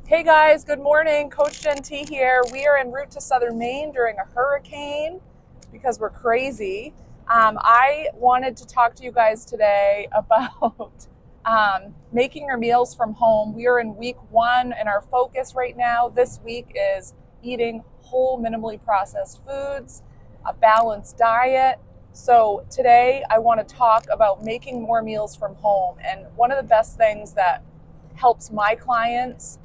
Hey guys, good morning. Coach Jen T here. We are en route to southern Maine during a hurricane because we're crazy. I wanted to talk to you guys today about making your meals from home. We are in week 1 and our focus right now this week is eating whole, minimally processed foods, a balanced diet. So today I want to talk about making more meals from home. And one of the best things that helps my clients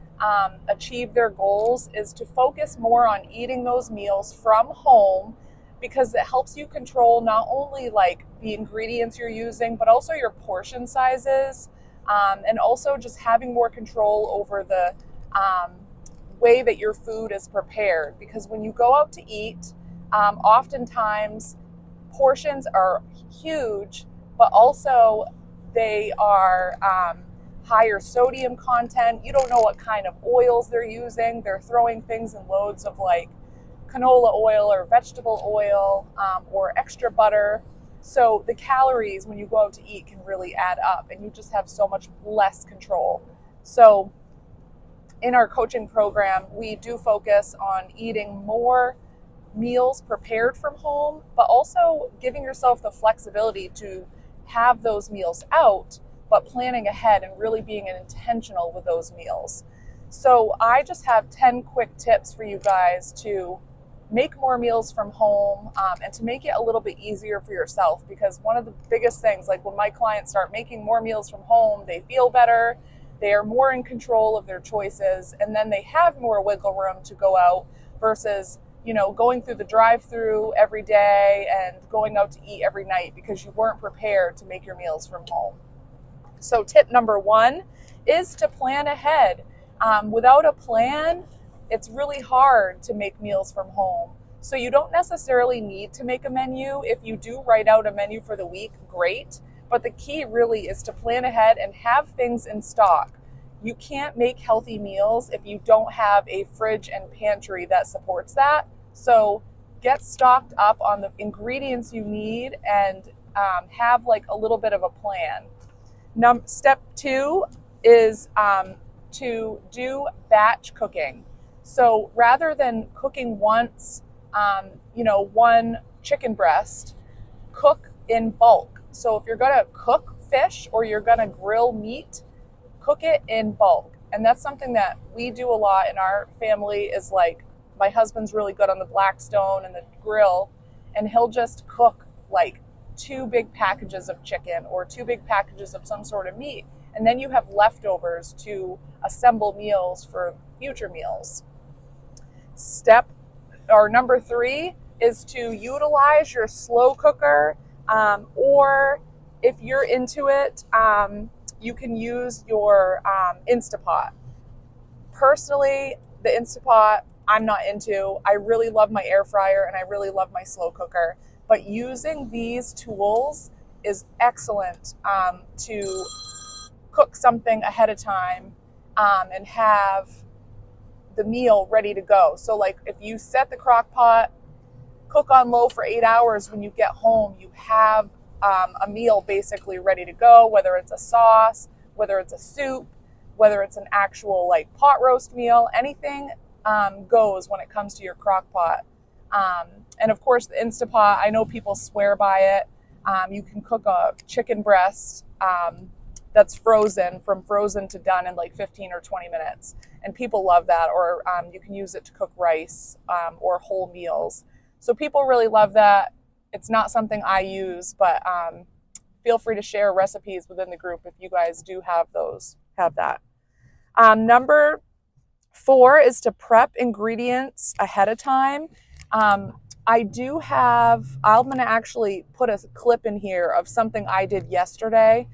achieve their goals is to focus more on eating those meals from home, because it helps you control not only like the ingredients you're using, but also your portion sizes, and also just having more control over the way that your food is prepared. Because when you go out to eat, oftentimes portions are huge, but also they are higher sodium content. You don't know what kind of oils they're using. They're throwing things in loads of like canola oil or vegetable oil, or extra butter. So the calories when you go out to eat can really add up, and you just have so much less control. So in our coaching program, we do focus on eating more meals prepared from home, but also giving yourself the flexibility to have those meals out, but planning ahead and really being intentional with those meals. So I just have 10 quick tips for you guys to make more meals from home, and to make it a little bit easier for yourself. Because one of the biggest things, like when my clients start making more meals from home, they feel better, they are more in control of their choices, and then they have more wiggle room to go out versus going through the drive-through every day and going out to eat every night because you weren't prepared to make your meals from home. So tip number 1 is to plan ahead. Without a plan, it's really hard to make meals from home. So you don't necessarily need to make a menu. If you do write out a menu for the week, great. But the key really is to plan ahead and have things in stock. You can't make healthy meals if you don't have a fridge and pantry that supports that. So get stocked up on the ingredients you need and have like a little bit of a plan. Step 2 is to do batch cooking. So rather than cooking once, one chicken breast, cook in bulk. So if you're going to cook fish or you're going to grill meat, cook it in bulk. And that's something that we do a lot in our family. Is like, my husband's really good on the Blackstone and the grill, and he'll just cook like 2 big packages of chicken or 2 big packages of some sort of meat, and then you have leftovers to assemble meals for future meals. Number 3 is to utilize your slow cooker, or if you're into it, you can use your Instapot. Personally, the Instapot I'm not into. I really love my air fryer and I really love my slow cooker. But using these tools is excellent to cook something ahead of time, and have the meal ready to go. So like if you set the crock pot, cook on low for 8 hours, when you get home, you have a meal basically ready to go, whether it's a sauce, whether it's a soup, whether it's an actual like pot roast meal, anything goes when it comes to your crock pot. And of course the Instapot, I know people swear by it. You can cook a chicken breast that's frozen to done in like 15 or 20 minutes. And people love that. Or you can use it to cook rice or whole meals. So people really love that. It's not something I use, but feel free to share recipes within the group if you guys do have that. Number 4 is to prep ingredients ahead of time. I'm going to actually put a clip in here of something I did yesterday.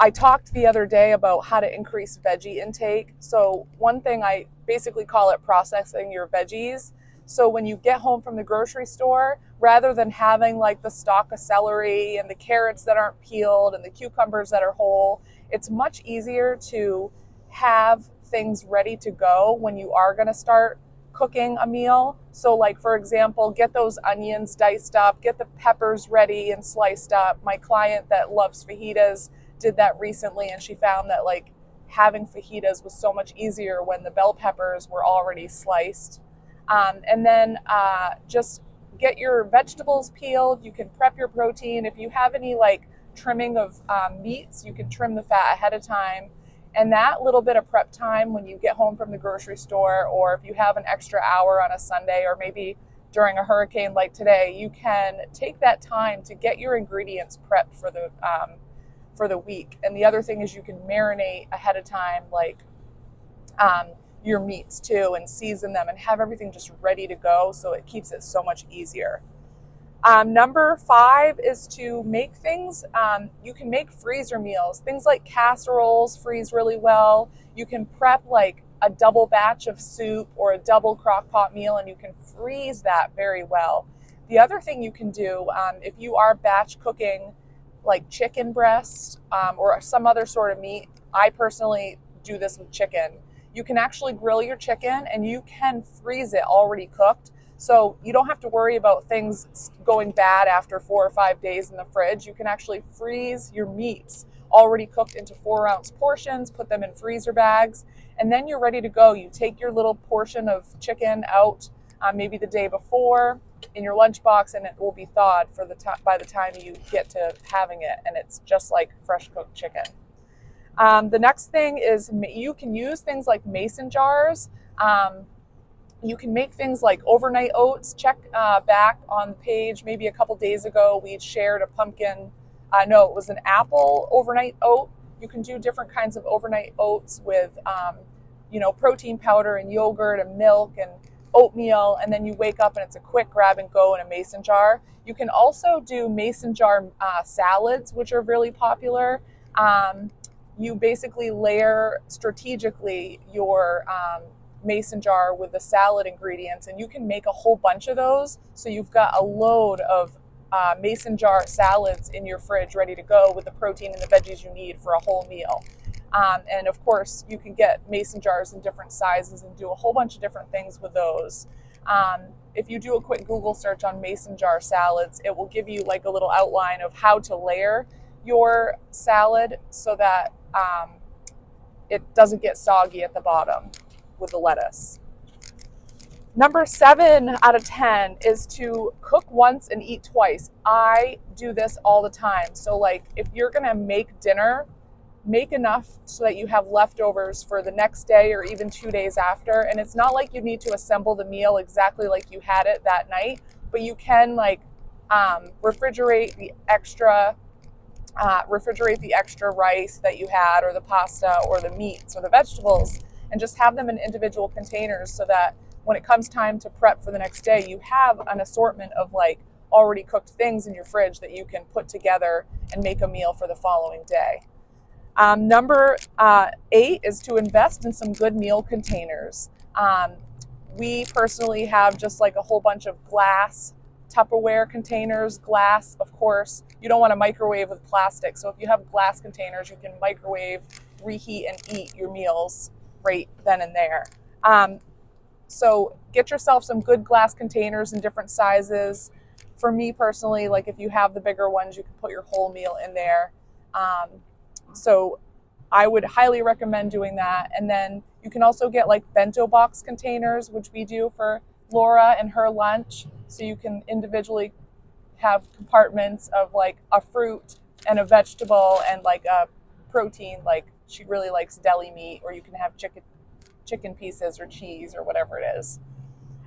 I talked the other day about how to increase veggie intake. So one thing, I basically call it processing your veggies. So when you get home from the grocery store, rather than having like the stalk of celery and the carrots that aren't peeled and the cucumbers that are whole, it's much easier to have things ready to go when you are going to start cooking a meal. So like, for example, get those onions diced up, get the peppers ready and sliced up. My client that loves fajitas did that recently, and she found that like having fajitas was so much easier when the bell peppers were already sliced. And then just get your vegetables peeled. You can prep your protein. If you have any like trimming of meats, you can trim the fat ahead of time. And that little bit of prep time when you get home from the grocery store, or if you have an extra hour on a Sunday, or maybe during a hurricane like today, you can take that time to get your ingredients prepped for the week. And the other thing is you can marinate ahead of time, like your meats too, and season them and have everything just ready to go. So it keeps it so much easier. Number 5 is to make things, you can make freezer meals. Things like casseroles freeze really well. You can prep like a double batch of soup or a double crock pot meal, and you can freeze that very well. The other thing you can do, if you are batch cooking like chicken breast or some other sort of meat, I personally do this with chicken. You can actually grill your chicken and you can freeze it already cooked. So you don't have to worry about things going bad after 4 or 5 days in the fridge. You can actually freeze your meats already cooked into 4-ounce portions, put them in freezer bags, and then you're ready to go. You take your little portion of chicken out maybe the day before in your lunchbox, and it will be thawed for by the time you get to having it, and it's just like fresh cooked chicken. The next thing is you can use things like mason jars. You can make things like overnight oats. Check back on the page. Maybe a couple days ago, we shared a pumpkin. No, it was an apple overnight oat. You can do different kinds of overnight oats with, protein powder and yogurt and milk and oatmeal. And then you wake up and it's a quick grab and go in a mason jar. You can also do mason jar salads, which are really popular. You basically layer strategically your mason jar with the salad ingredients, and you can make a whole bunch of those. So you've got a load of mason jar salads in your fridge ready to go with the protein and the veggies you need for a whole meal. And of course, you can get mason jars in different sizes and do a whole bunch of different things with those. If you do a quick Google search on mason jar salads, it will give you like a little outline of how to layer your salad so that it doesn't get soggy at the bottom with the lettuce. Number 7 out of 10 is to cook once and eat twice. I do this all the time. So like if you're gonna make dinner, make enough so that you have leftovers for the next day or even 2 days after. And it's not like you need to assemble the meal exactly like you had it that night, but you can like refrigerate the extra rice that you had, or the pasta or the meats or the vegetables, and just have them in individual containers so that when it comes time to prep for the next day, you have an assortment of like already cooked things in your fridge that you can put together and make a meal for the following day. Number 8 is to invest in some good meal containers. We personally have just like a whole bunch of glass Tupperware containers. Glass, of course, you don't want to microwave with plastic. So if you have glass containers, you can microwave, reheat, and eat your meals right then and there. So get yourself some good glass containers in different sizes. For me personally, like if you have the bigger ones, you can put your whole meal in there. So I would highly recommend doing that. And then you can also get like bento box containers, which we do for Laura and her lunch. So you can individually have compartments of like a fruit and a vegetable and like a protein, like she really likes deli meat, or you can have chicken pieces or cheese or whatever it is.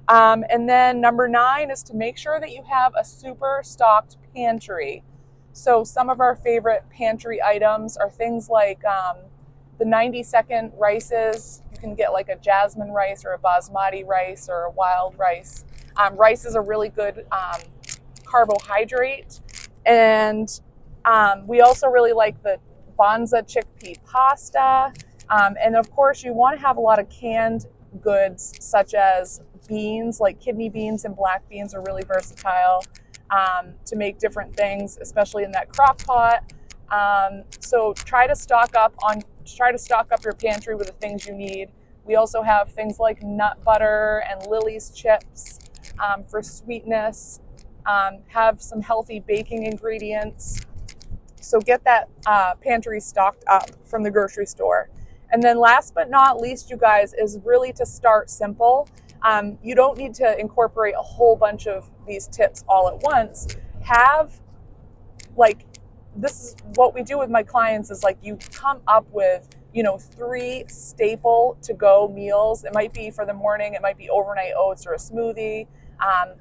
And then number 9 is to make sure that you have a super stocked pantry. So some of our favorite pantry items are things like the 90-second rices. You can get like a jasmine rice or a basmati rice or a wild rice. Rice is a really good carbohydrate. And we also really like the Banza chickpea pasta. And of course, you want to have a lot of canned goods such as beans, like kidney beans and black beans are really versatile to make different things, especially in that crock pot. So try to stock up your pantry with the things you need. We also have things like nut butter and Lily's chips for sweetness. Have some healthy baking ingredients. So get that pantry stocked up from the grocery store. And then last but not least, you guys, is really to start simple. You don't need to incorporate a whole bunch of these tips all at once. Have like, this is what we do with my clients, is like you come up with 3 staple to go meals. It might be for the morning, it might be overnight oats or a smoothie.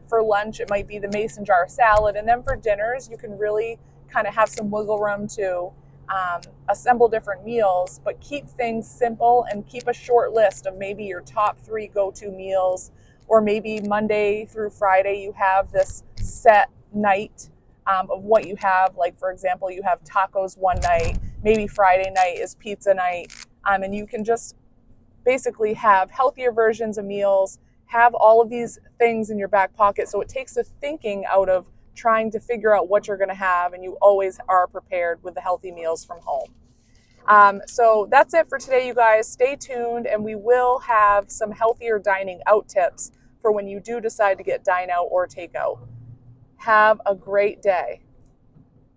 For lunch, it might be the mason jar salad. And then for dinners, you can really kind of have some wiggle room to assemble different meals, but keep things simple and keep a short list of maybe your top 3 go-to meals. Or maybe Monday through Friday, you have this set night of what you have. Like, for example, you have tacos one night, maybe Friday night is pizza night, and you can just basically have healthier versions of meals, have all of these things in your back pocket, so it takes the thinking out of trying to figure out what you're going to have, and you always are prepared with the healthy meals from home. So that's it for today, you guys. Stay tuned, and we will have some healthier dining out tips for when you do decide to get dine out or takeout. Have a great day.